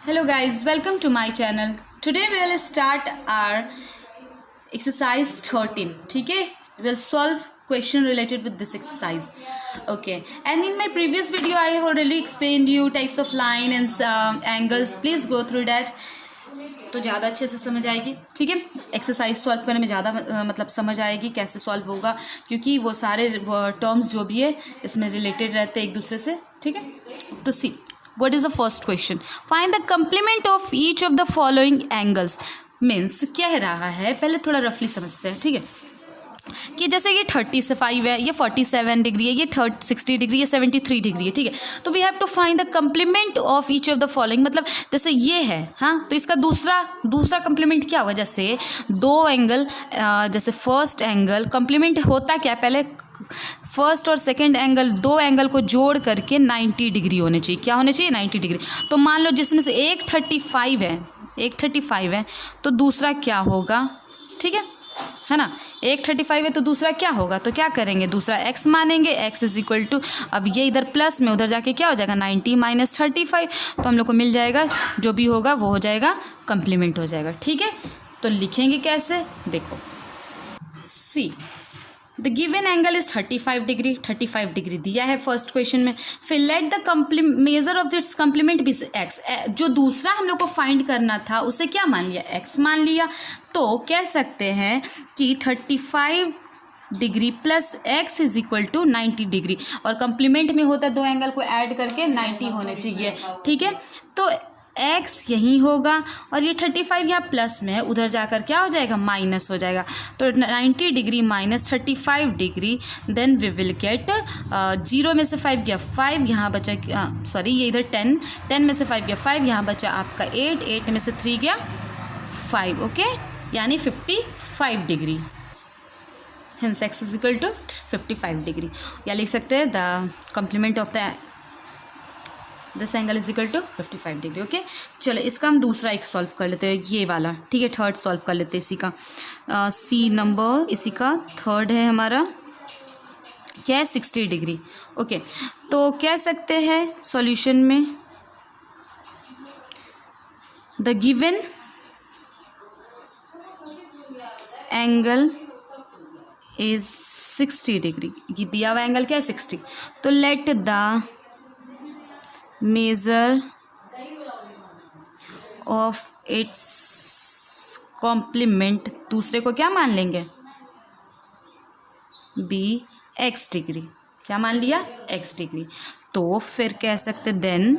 Hello guys, welcome to my channel. Today we will start our exercise 13. ठीक है? We will solve question related with this exercise. Okay. And in my previous video I have already explained you types of line and angles. Please go through that. तो ज़्यादा अच्छे से समझ आएगी. ठीक है, एक्सरसाइज सॉल्व करने में ज़्यादा मतलब समझ आएगी कैसे सॉल्व होगा, क्योंकि वो सारे टर्म्स जो भी है इसमें रिलेटेड रहते हैं एक दूसरे से. ठीक है, तो सी what is the first question. Find the complement of each of the following angles. Means क्या है रहा है, पहले थोड़ा रफली समझते हैं. ठीक है, कि जैसे ये 35 है, ये 47 डिग्री है, ये 60 डिग्री, ये 73 डिग्री है. ठीक है, तो we have to find the complement of each of the following. मतलब जैसे ये है, हाँ, तो इसका दूसरा कम्प्लीमेंट क्या होगा. जैसे दो एंगल, जैसे फर्स्ट एंगल कम्प्लीमेंट होता क्या, पहले फर्स्ट और सेकंड एंगल, दो एंगल को जोड़ करके 90 डिग्री होने चाहिए. क्या होने चाहिए, 90 डिग्री. तो मान लो जिसमें से एक 35 है तो दूसरा क्या होगा. ठीक है ना, एक 35 है तो दूसरा क्या होगा. तो क्या करेंगे, दूसरा x मानेंगे. x इज इक्वल टू, अब ये इधर प्लस में उधर जाके क्या हो जाएगा, 90 माइनस 35. तो हम लोग को मिल जाएगा, जो भी होगा वो हो जाएगा, कम्प्लीमेंट हो जाएगा. ठीक है, तो लिखेंगे कैसे, देखो. See the given angle is 35 degree दिया है फर्स्ट क्वेश्चन में. फिर let the measure of its complement be x. जो दूसरा हम लोग को फाइंड करना था उसे क्या मान लिया, एक्स मान लिया. तो कह सकते हैं कि 35 degree plus x is equal to 90 degree. और कम्प्लीमेंट में होता है दो एंगल को ऐड करके 90 होने चाहिए. ठीक है, तो x यहीं होगा और ये 35 यहाँ प्लस में है, उधर जाकर क्या हो जाएगा, माइनस हो जाएगा. तो 90 degree minus 35 degree, then we will get 0 में से 5 गया 5, यहाँ बचा सॉरी ये इधर 10 में से 5 गया 5, यहाँ बचा आपका 8 में से 3 गया 5. ओके, यानी 55 degree. Hence x is equal to 55 degree. या लिख सकते हैं the complement of the this angle is equal to 55 degree. Okay, चलो इसका हम दूसरा एक सॉल्व कर लेते हैं, ये वाला. ठीक है, थर्ड सॉल्व कर लेते हैं इसी का. सी नंबर, इसी का थर्ड है हमारा, क्या है, 60 डिग्री. ओके, तो कह सकते हैं सॉल्यूशन में the given angle is 60 degree. दिया हुआ एंगल क्या है, 60. तो let the measure of its complement, दूसरे को क्या मान लेंगे, बी एक्स डिग्री. क्या मान लिया, एक्स डिग्री. तो फिर कह सकते देन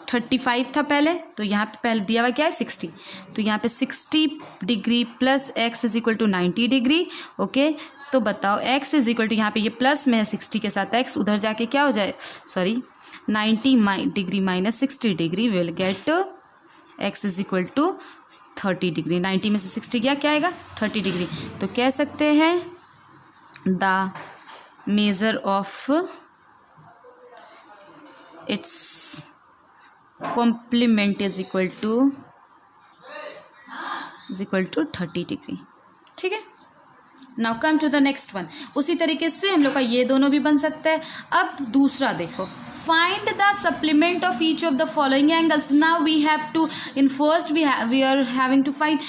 35 था पहले, तो यहाँ पे पहले दिया हुआ क्या है, 60. तो यहाँ पे 60 degree plus x is equal to 90 degree. Okay, तो बताओ x इज इक्वल टू, यहाँ पे ये प्लस में है 60 के साथ x, उधर जाके क्या हो जाए, sorry 90 degree minus 60 degree, will get x is equal to 30 degree. 90 में से 60 गया, क्या आएगा, 30 डिग्री. तो कह सकते हैं the measure of its complement is equal to 30 degree. ठीक है, now come to the next one. उसी तरीके से हम लोग का ये दोनों भी बन सकता है. अब दूसरा देखो, find the supplement of each of the following angles. Now we have to, in first we are having to find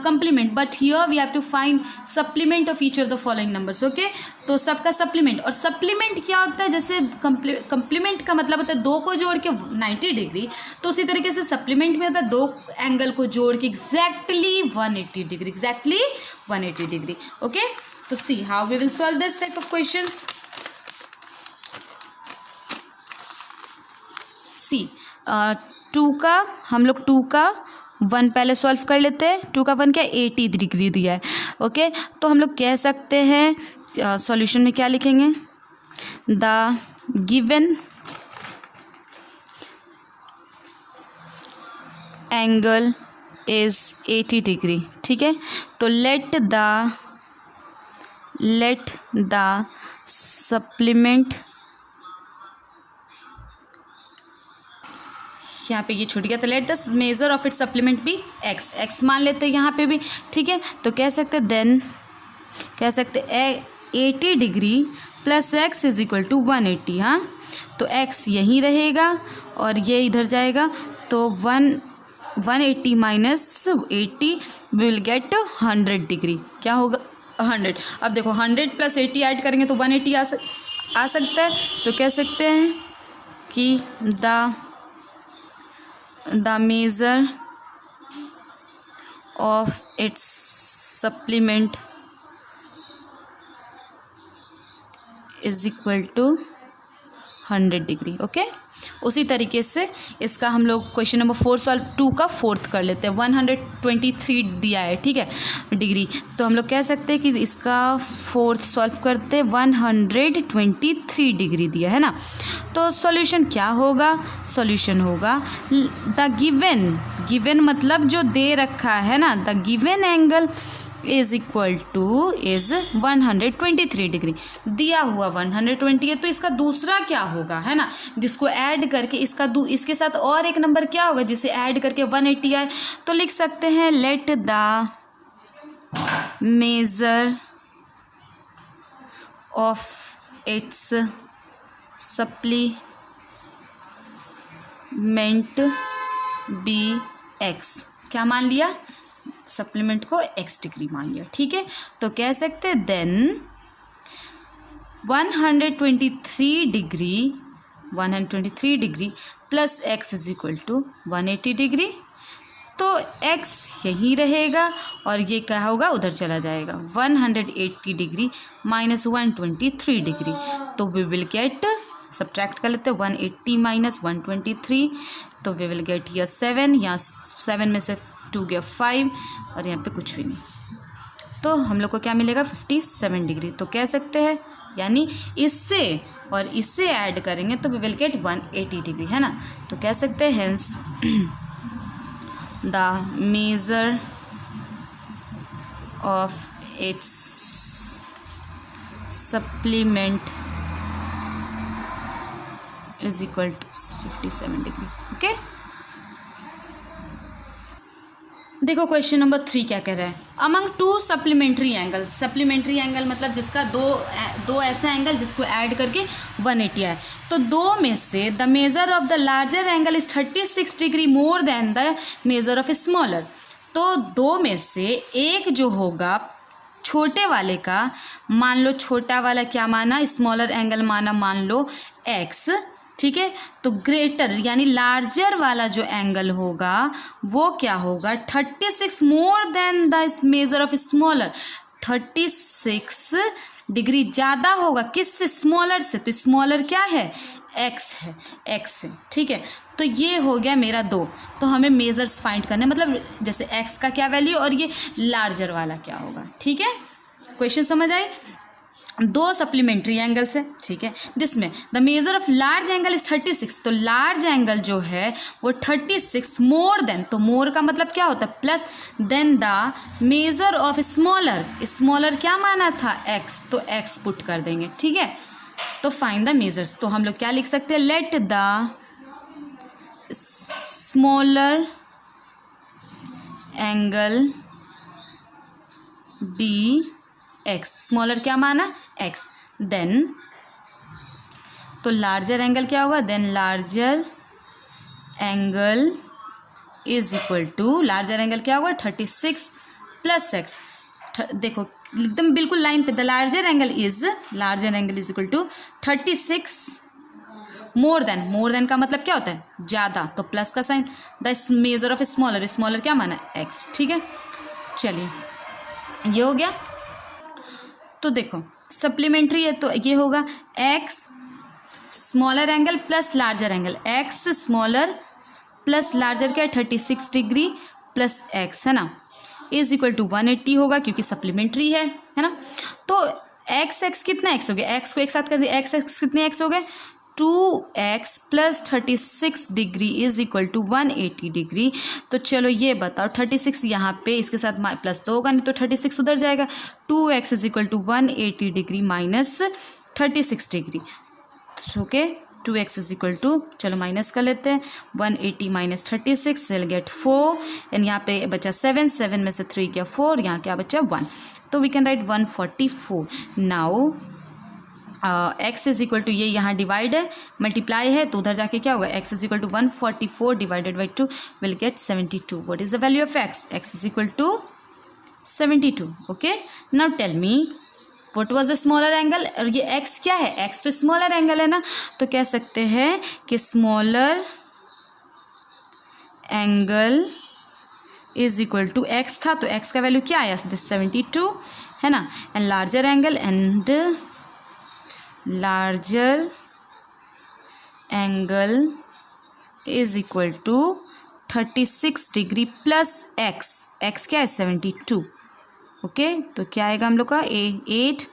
complement, but here we have to find supplement of each of the following numbers. Okay, तो सबका supplement. और supplement क्या होता है, जैसे complement का मतलब होता है दो को जोड़ के 90 डिग्री, तो उसी तरीके से सप्लीमेंट में होता है दो एंगल को जोड़ के एग्जैक्टली 180 डिग्री. ओके, तो see how we will solve this type of questions. C 2 का, हम लोग 2 का 1 पहले सॉल्व कर लेते हैं. 2 का 1 क्या, 80 डिग्री दिया है. ओके, तो हम लोग कह सकते हैं सॉल्यूशन में क्या लिखेंगे, the given angle is 80 degree. ठीक है, तो लेट द सप्लीमेंट, यहाँ पे ये छूट गया, तो let the measure of it supplement भी एक्स मान लेते हैं यहाँ पे भी. ठीक है, तो कह सकते देन, कह सकते 80 degree plus x is equal to 180. हाँ, तो एक्स यहीं रहेगा और ये इधर जाएगा, तो 180 माइनस 80 विल गेट 100 डिग्री। क्या होगा? 100। अब देखो 100 प्लस 80 ऐड करेंगे तो 180 आ सकता है। तो कह सकते हैं कि the measure of its supplement is equal to 100 degree. Okay, उसी तरीके से इसका हम लोग क्वेश्चन नंबर 4 सॉल्व 2 का 4th कर लेते हैं। 123 दिया है, ठीक है, डिग्री। तो हम लोग कह सकते हैं कि इसका 4th सॉल्व करते हैं। 123 डिग्री दिया है ना। तो सॉल्यूशन क्या होगा? सॉल्यूशन होगा द गिवन मतलब जो दे रखा है ना, the given angle is equal two is 123 degree. दिया हुआ 120 है, तो इसका दूसरा क्या होगा, है ना, जिसको ऐड करके इसके साथ और एक नंबर क्या होगा जिसे ऐड करके 180 आए। तो लिख सकते हैं let the measure of its supplement be x. क्या मान लिया? सप्लीमेंट को x डिग्री मान लिया, ठीक है। तो कह सकते हैं then 123 degree plus x is equal to 180 degree. तो x यहीं रहेगा और ये क्या होगा? उधर चला जाएगा। 180 डिग्री माइनस 123 डिग्री। तो वी विल गेट, सब्ट्रैक्ट कर लेते हैं, 180 माइनस 123, तो वी विल गेट हियर 7। यहाँ 7 में से 2 गया 5 और यहाँ पे कुछ भी नहीं। तो हम लोग को क्या मिलेगा? 57 डिग्री। तो कह सकते हैं, यानी इससे और इससे ऐड करेंगे तो वी विल गेट 180 डिग्री, है ना। तो कह सकते हैं hence the measure of its supplement is equal to 57 degree. Okay, देखो क्वेश्चन नंबर 3 क्या कह रहा है? Among 2 supplementary angle. Supplementary angle मतलब जिसका दो ऐसा एंगल जिसको ऐड करके 180 आए। तो दो में से the measure of the larger angle is 36 degree more than the measure of smaller. तो दो में से एक जो होगा छोटे वाले का, मान लो छोटा वाला क्या माना? स्मॉलर एंगल माना, मान लो x, ठीक है। तो ग्रेटर यानी लार्जर वाला जो एंगल होगा वो क्या होगा? 36 more then the measure of smaller. 36 degree ज़्यादा होगा किससे? स्मॉलर से। तो स्मॉलर क्या है? x है, x से, ठीक है। तो ये हो गया मेरा 2। तो हमें मेजर्स फाइंड करने, मतलब जैसे x का क्या वैल्यू और ये लार्जर वाला क्या होगा, ठीक है। क्वेश्चन समझ आए? 2 सप्लीमेंट्री एंगल्स है, ठीक है, जिसमें the measure of large angle is 36। तो लार्ज एंगल जो है वो 36 मोर देन, तो मोर का मतलब क्या होता है? Plus, then the measure of smaller. Smaller क्या माना था? x, तो x पुट कर देंगे, ठीक है। तो फाइंड द मेजर्स। तो हम लोग क्या लिख सकते हैं? Let the smaller angle be x। Smaller क्या माना? x। देन तो लार्जर एंगल क्या होगा? Then larger angle is equal to, larger angle क्या होगा? 36 प्लस x। देखो एकदम बिल्कुल लाइन पे, the larger angle is equal to 36 more than का मतलब क्या होता है? ज़्यादा, तो प्लस का sign. The measure of smaller क्या माना? x, ठीक है। चलिए ये हो गया। तो देखो सप्लीमेंट्री है तो ये होगा x smaller angle plus larger angle, x small r plus larger क्या है? 36 डिग्री प्लस x, है ना, इज इक्वल टू 180 होगा क्योंकि सप्लीमेंट्री है ना। तो x कितना x हो गया? x को एक साथ कर दिया, x कितने x हो गए? 2x plus 36 degree is equal to 180 degree. तो चलो ये बताओ 36 यहाँ पे इसके साथ प्लस तो होगा नहीं, तो 36 उधर जाएगा। 2x is equal to 180 degree minus 36 degree, okay. 2x is equal to, चलो माइनस कर लेते हैं, 180 माइनस 36 विल गेट 4 एंड यहाँ पे बचा 7 में से 3 गया 4, यहाँ क्या बचा 1, तो we can write 144। Now x is equal to, ये यहाँ डिवाइड है, मल्टीप्लाई है, तो उधर जाके क्या होगा, x is equal to 144 divided by 2 will get 72. What is the value of x? X is equal to 72. Okay, now tell me what was the smaller angle? और ये एक्स क्या है? एक्स तो स्मॉलर एंगल है ना, तो कह सकते हैं कि smaller angle is equal to x था, तो एक्स का वैल्यू क्या आया? 72 है ना, and larger angle, and larger angle is equal to 36 degree plus x. X क्या है? 72. ओके, तो क्या आएगा हम लोग का? 8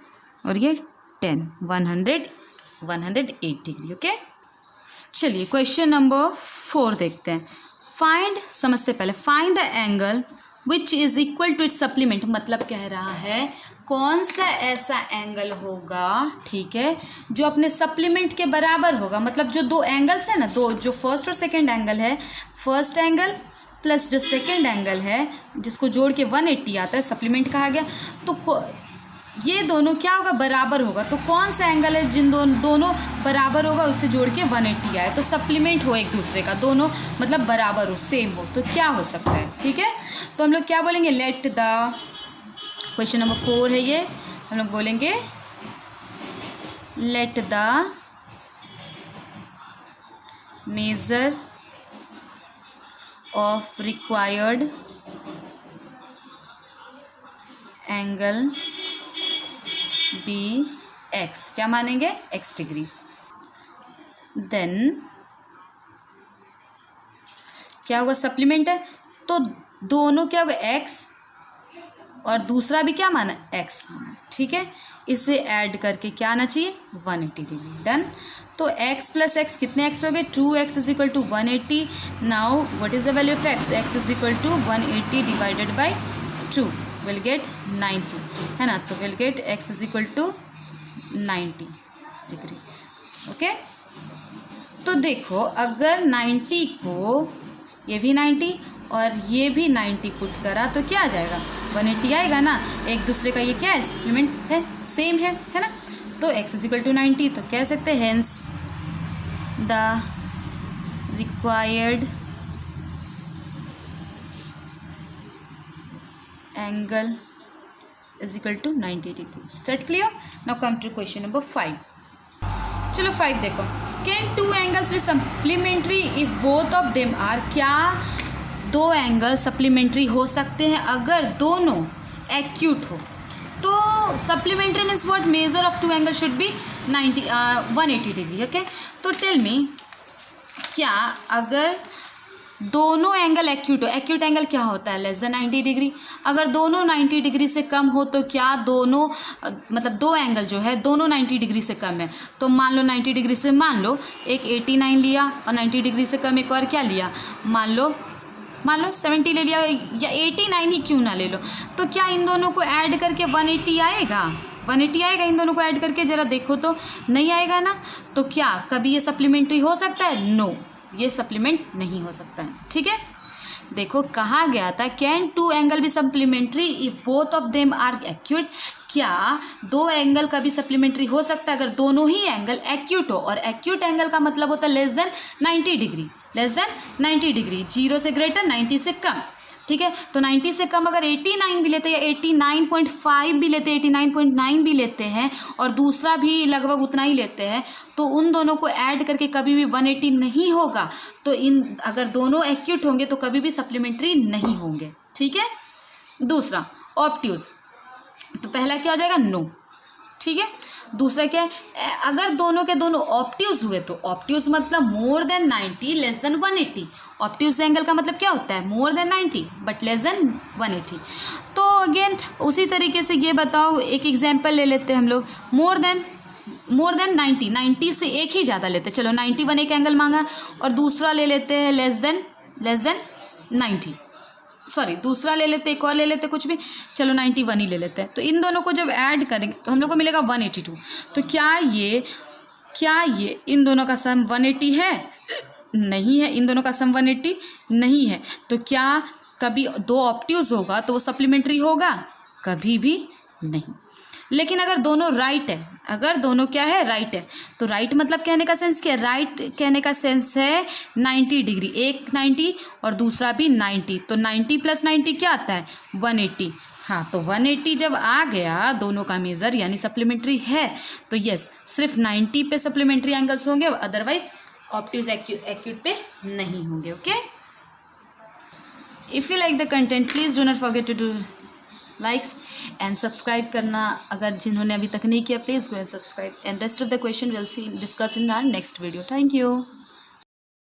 और ये 10, 108 डिग्री. ओके, चलिए क्वेश्चन नंबर 4 देखते हैं. फाइंड, समझते पहले, find the angle which is equal to its supplement. मतलब कह रहा है कौन सा ऐसा एंगल होगा, ठीक है, जो अपने सप्लीमेंट के बराबर होगा. मतलब जो दो एंगल्स है ना, दो, जो फर्स्ट और सेकंड एंगल है, फर्स्ट एंगल प्लस जो सेकंड एंगल है, जिसको जोड़ के 180 आता है, सप्लीमेंट कहा गया. तो ये दोनों क्या होगा? बराबर होगा. तो कौन सा एंगल है जिन दोनों बराबर होगा, उसे जोड़ के 180 आए, तो सप्लीमेंट हो एक दूसरे का, दोनों मतलब बराबर हो, सेम हो, तो क्या हो सकता है? ठीक है, तो हम लोग क्या बोलेंगे? लेट द, क्वेश्चन नंबर 4 है ये, हम लोग बोलेंगे let the measure of required angle be x. क्या मानेंगे? X degree. देन क्या होगा? सप्लीमेंट है, तो दोनों क्या होगा? एक्स, और दूसरा भी क्या माना? एक्स माना. ठीक है, इसे ऐड करके क्या आना चाहिए? 180 डिग्री. डन. तो x प्लस एक्स, कितने x हो गए? 2x is equal to 180. Now what is the value of x? x is equal to 180 divided by 2 will get 90, है ना. तो will get x is equal to 90 degree. Okay, तो देखो अगर 90 को, ये भी 90 और ये भी 90 पुट करा तो क्या आ जाएगा? 180 आएगा ना. एक दूसरे का ये क्या है? सप्लीमेंट है, सेम है ना. तो x इज इक्वल टू 90, तो कह सकते हैं hence the required angle is equal to 90 degree. Start clear. Now come to question number 5. चलो 5 देखो. Can two angles be supplementary if both of them are. क्या दो एंगल सप्लीमेंट्री हो सकते हैं अगर दोनों एक्यूट हो? तो supplementary means what? Measure of two angle should be 180 degree. Okay, तो टेल मी, क्या अगर दोनों एंगल एक्यूट हो? एक्यूट एंगल क्या होता है? Less than 90 degree. अगर दोनों 90 डिग्री से कम हो तो क्या दोनों, मतलब दो एंगल जो है दोनों 90 डिग्री से कम है, तो मान लो 90 डिग्री से, मान लो एक 89 लिया और 90 डिग्री से कम एक और क्या लिया, मान लो 70 ले लिया, या 89 ही क्यों ना ले लो, तो क्या इन दोनों को ऐड करके 180 आएगा? 180 आएगा इन दोनों को ऐड करके? ज़रा देखो तो, नहीं आएगा ना. तो क्या कभी ये सप्लीमेंट्री हो सकता है? नो, ये सप्लीमेंट नहीं हो सकता है. ठीक है, देखो कहा गया था can two angle be supplementary if both of them are acute. क्या दो एंगल का भी सप्लीमेंट्री हो सकता है अगर दोनों ही एंगल एक्यूट हो? और एक्यूट एंगल का मतलब होता है less than 90 degree. Less than 90 degree, 0 से ग्रेटर, 90 से कम. ठीक है, तो 90 से कम अगर 89 भी लेते हैं, या 89.5 भी लेते हैं, 89.9 भी लेते हैं, और दूसरा भी लगभग उतना ही लेते हैं, तो उन दोनों को ऐड करके कभी भी 180 नहीं होगा. तो इन, अगर दोनों एक्यूट होंगे तो कभी भी सप्लीमेंट्री नहीं होंगे. ठीक है, दूसरा ऑब्ट्यूज. तो पहला क्या हो जाएगा? नो. ठीक है, दूसरा क्या है? अगर दोनों के दोनों ऑब्ट्यूज हुए तो ऑब्ट्यूज मतलब more than 90 less than 180. Obtuse angle का मतलब क्या होता है? More than 90 but less than 180. तो अगेन उसी तरीके से ये बताओ, एक एग्जांपल ले लेते हैं हम लोग. मोर देन 90 से एक ही ज़्यादा लेते हैं. चलो 91 एक एंगल मांगा, और दूसरा ले लेते हैं लेस देन 90. सॉरी, दूसरा ले लेते, एक और ले लेते, कुछ भी, चलो 91 ही ले लेते हैं. तो इन दोनों को जब ऐड करेंगे तो हम लोग को मिलेगा 182. तो क्या ये इन दोनों का सम 180 है? नहीं है, इन दोनों का सम 180 नहीं है. तो क्या कभी दो ऑब्ट्यूज होगा तो वो सप्लीमेंट्री होगा? कभी भी नहीं. लेकिन अगर दोनों राइट है, अगर दोनों क्या है, राइट है, तो राइट मतलब कहने का सेंस क्या है, राइट कहने का सेंस है 90 डिग्री, एक 90 और दूसरा भी 90, तो 90 + 90 क्या आता है, 180। हाँ, तो 180 जब आ गया दोनों का मेज़र यानी सप्लीमेंट्री है, तो यस सिर्फ 90 पे सप्लीमेंट्री एंगल्स होंगे, अदरवाइज ऑब्ट्यूज एक्यूट पे नहीं होंगे। Okay, if you like the content please do not forget to do likes and subscribe करना, अगर जिन्होंने अभी तक नहीं किया please go and subscribe, and rest of the question will see discuss in our next video. Thank you.